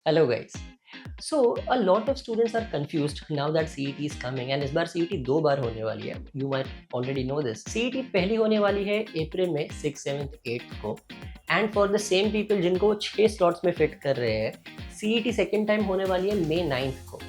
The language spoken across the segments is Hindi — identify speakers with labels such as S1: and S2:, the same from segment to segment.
S1: Hello guys. So a lot of students are confused now that CET is coming and इस बार CET दो बार होने वाली है. You might already know this. CET पहली होने वाली है अप्रैल में 6, 7, 8 को and for the same people जिनको वो 6 स्लॉट्स में फिट कर रहे हैं CET सेकेंड टाइम होने वाली है May 9th को.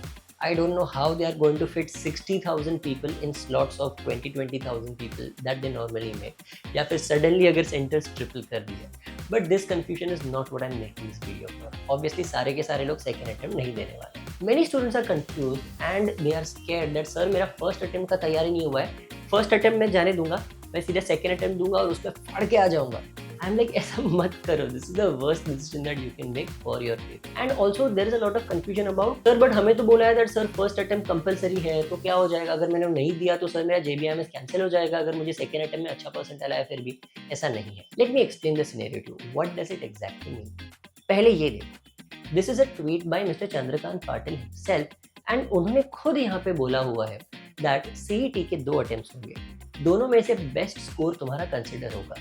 S1: I don't know how they are going to fit 60,000 people in slots of 20,000 people that they normally make. या फिर suddenly अगर centers triple कर दिए. But this confusion is not what I'm making this video for. Obviously सारे के सारे लोग second attempt नहीं देने वाले. Many students are confused and they are scared that sir मेरा first attempt का तैयारी नहीं हुआ है. First attempt मैं जाने दूंगा, मैं सीधे second attempt दूंगा और उसमें फाड़ के आ जाऊंगा. I'm like ऐसा मत करो. This is the worst decision that you can make for your kid. And also there is a lot of confusion about sir but हमें तो बोला है that sir first attempt compulsory है तो क्या हो जाएगा अगर मैंने नहीं दिया तो सर मेरा JBMS कैंसिल हो जाएगा अगर मुझे second attempt में अच्छा परसेंटाइल आया फिर भी ऐसा नहीं है. Let me explain the scenario to you. What does it exactly mean? पहले ये देखो. This is a tweet by Mr. Chandrakant Patil himself and उन्होंने खुद यहाँ पे बोला हुआ है that CET के 2 attempts होंगे. दोनों में से बेस्ट स्कोर तुम्हारा कंसिडर होगा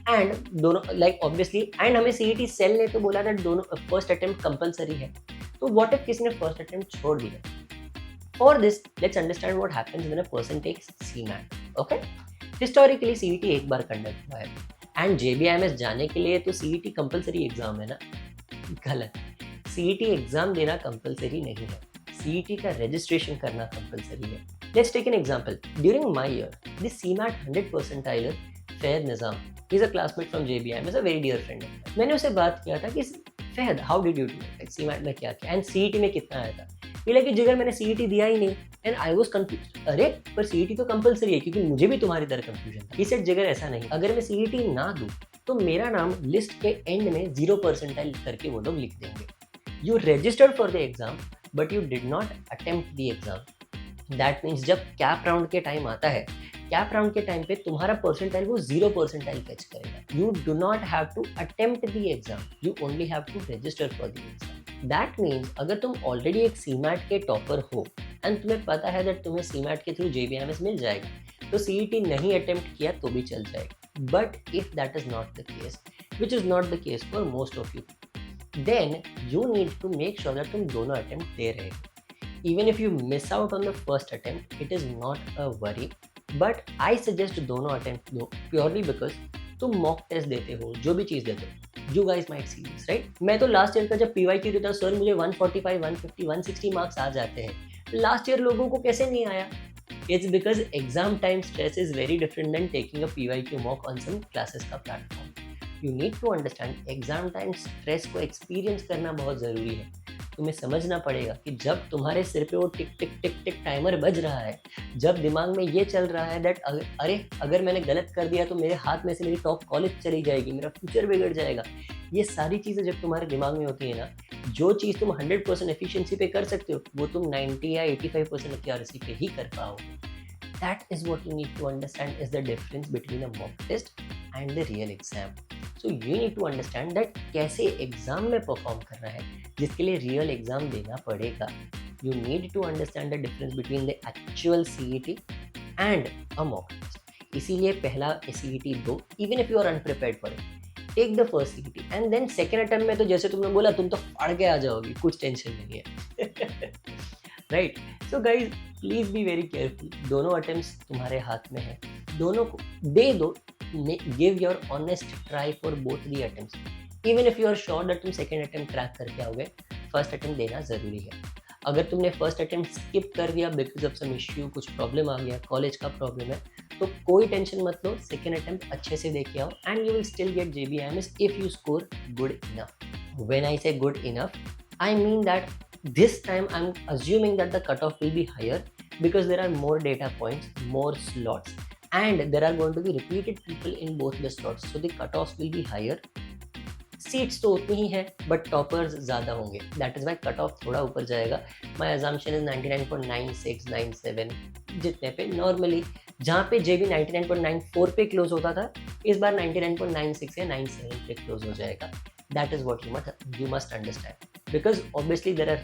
S1: एंड दोनों लाइक ऑब्वियसली एंड हमें CET सेल ने तो बोला था दोनों फर्स्ट अटेम्प्ट कंपलसरी है तो व्हाट इफ किसी ने फर्स्ट अटेम्प्ट छोड़ दिया. For this let's understand what happens when a person takes CMAT. Okay, historically CET एक बार कंडक्ट हुआ है एंड JBMS जाने के लिए तो CET कंपलसरी एग्जाम है ना. गलत. CET एग्जाम देना कंपलसरी नहीं है. CET का रजिस्ट्रेशन करना कंपलसरी है. Let's take an example. During my year the CMAT 100 percentiler Fahad Nizam, he is a classmate from JBMS, a very dear friend. मैंने उससे बात किया था कि Fahad how did you do like CMAT में क्या किया एंड CET में कितना आया था. ये लगे जिगर मैंने CET दिया ही नहीं एंड आई वाज कंफ्यूज. अरे पर CET तो कंपलसरी है क्योंकि मुझे भी तुम्हारी तरह कंफ्यूजन था. ही सेड जिगर ऐसा नहीं, अगर मैं CET ना दूं तो मेरा नाम लिस्ट के एंड में 0 परसेंटाइल करके वो लोग लिख देंगे. You registered for the exam but you did not attempt the exam. That means जब कैप राउंड के टाइम आता है, कैप राउंड के टाइम पे तुम्हारा परसेंटाइल वो 0 परसेंटाइल फेच करेगा. You do not have to attempt the exam, you only have to register for the exam. That means अगर तुम ऑलरेडी एक CMAT के टॉपर हो एंड तुम्हें पता है दैट तुम्हें CMAT के थ्रू JBMS मिल जाएगा तो CET नहीं अटेम्प्ट किया तो भी चल जाएगा. But if that is not the case, which is not the case for most of you, then you need to make sure that तुम दोनों अटेम्प्ट दे रहे हो. Even if you miss out on the first attempt, it is not a worry. But I suggest दोनों attempt दो purely because तुम mock test देते हो, जो भी चीज़ देते हो. You guys might see this, right? मैं तो लास्ट ईयर का जब PYQ देता हूँ सर मुझे 145, 150, 160 मार्क्स आ जाते हैं. लास्ट ईयर लोगों को कैसे नहीं आया? It's because exam time stress is very different than taking a PYQ mock on some classes का platform. You need to understand exam time stress को experience करना बहुत ज़रूरी है. तुम्हें समझना पड़ेगा कि जब तुम्हारे सिर पे वो टिक टिक टिक टिक टाइमर बज रहा है, जब दिमाग में ये चल रहा है दैट अगर मैंने गलत कर दिया तो मेरे हाथ में से मेरी टॉप कॉलेज चली जाएगी, मेरा फ्यूचर बिगड़ जाएगा. ये सारी चीज़ें जब तुम्हारे दिमाग में होती है ना, जो चीज़ तुम 100% एफिशिएंसी पे कर सकते हो वो तुम 90 या 85% एक्यूरेसी पे ही कर पाओगे. That is what you need to understand is the difference between a mock test and the real exam. So you need to understand that कैसे एग्जाम में परफॉर्म करना है जिसके लिए रियल एग्जाम देना पड़ेगा. You need to understand the difference between the actual CET and a mock test. इसीलिए पहला CET दो even if you are unprepared for it. Take the first CET and then second attempt में तो जैसे तुमने बोला तुम तो फाड़ के आ जाओगी, कुछ टेंशन नहीं है. Right. So guys please be very careful. दोनों अटेम्प्ट्स तुम्हारे हाथ में है, दोनों को दे दो. Give your honest try for both the attempts. Even if you are sure that तुम सेकंड अटेम्प्ट क्रैक करके आओगे, फर्स्ट अटेम्प्ट देना ज़रूरी है. अगर तुमने फर्स्ट अटेम्प्ट स्किप कर दिया बिकॉज ऑफ सम इश्यू, कुछ प्रॉब्लम आ गया, कॉलेज का प्रॉब्लम है, तो कोई टेंशन मत लो. सेकंड अटेम्प्ट अच्छे से दे के आओ and you will still get JBMS if you score good enough. When I say good enough, I mean that this time I'm assuming that the cutoff will be higher because there are more data points, more slots, and there are going to be repeated people in both the slots, so the cutoffs will be higher. Seats तो उतनी ही है but toppers ज़्यादा होंगे. That is why cutoff थोड़ा ऊपर जाएगा. My assumption is 99.96, 97 जितने पे normally जहाँ पे JB 99.94 पे क्लोज होता था, इस बार 99.96 या 97 पे क्लोज हो जाएगा. That is what you must understand. Because obviously there are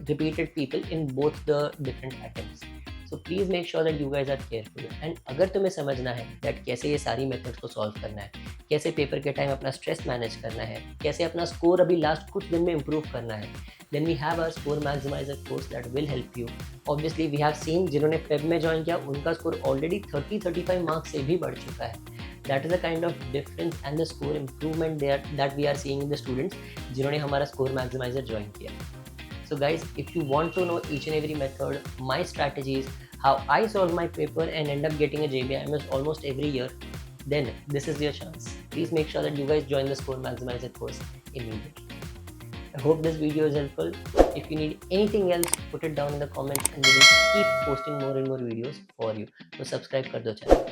S1: repeated people in both the different attempts. So please make sure that you guys are careful. And अगर तुम्हें समझना है that कैसे ये सारी methods को solve करना है, कैसे पेपर के टाइम अपना स्ट्रेस मैनेज करना है, कैसे अपना स्कोर अभी लास्ट कुछ दिन में इम्प्रूव करना है। Then we have our score maximiser course that will help you. Obviously we have seen जिन्होंने फेब में ज्वाइन किया उनका स्कोर ऑलरेडी 30-35 मार्क्स से भी बढ़ चुका है। That is a kind of difference and the score improvement that we are seeing in the students जिन्होंने हमारा स्कोर मैक्सिमाइजर ज्वाइन किया। So guys, if you want to know each and every method, my strategies, how I solve my paper and end up getting a JBIMS almost every year, then this is your chance. Please make sure that you guys join the Score Maximizer course immediately. I hope this video is helpful. If you need anything else, put it down in the comments and we will keep posting more and more videos for you. So subscribe kar do channel.